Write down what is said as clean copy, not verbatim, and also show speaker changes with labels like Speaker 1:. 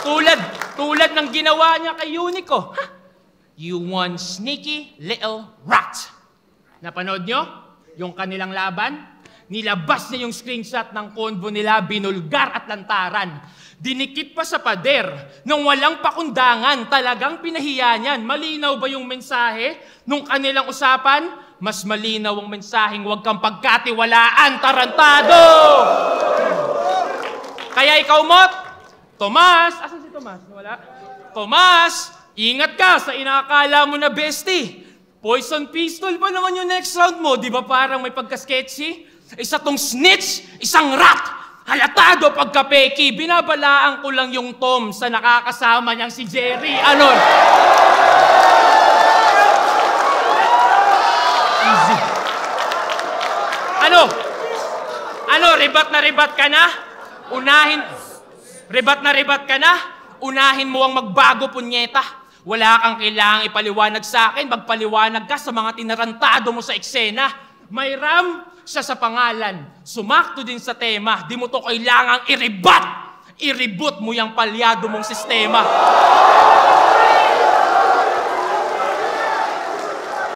Speaker 1: Tulad ng ginawa niya kay Unico. Huh? You one sneaky little rat. Napanood nyo? Yung kanilang laban? Nilabas niya yung screenshot ng convo nila, binulgar at lantaran. Dinikit pa sa pader nung walang pakundangan. Talagang pinahiya niyan. Malinaw ba yung mensahe nung kanilang usapan? Mas malinaw ang mensaheng huwag kang pagkatiwalaan, tarantado! Kaya ikaw, Mot, Tomas, asan si Tomas? Wala? Tomas, ingat ka sa inaakala mo na bestie. Poison pistol ba naman yung next round mo? Di ba parang may pagka-sketchy? Isa tong snitch, isang rat. Halatado pagka-peki. Binabalaan ko lang yung Tom sa nakakasama niyang si Jerry. Anon? Easy. Ano, ribat na ribat ka na? Ribat ka na? Unahin mo ang magbago, punyeta. Wala kang kailangang ipaliwanag sa akin. Magpaliwanag ka sa mga tinarantado mo sa eksena. May RAM siya sa pangalan. Sumakto din sa tema. Di mo to kailangang i-reboot mo yung palyado mong sistema.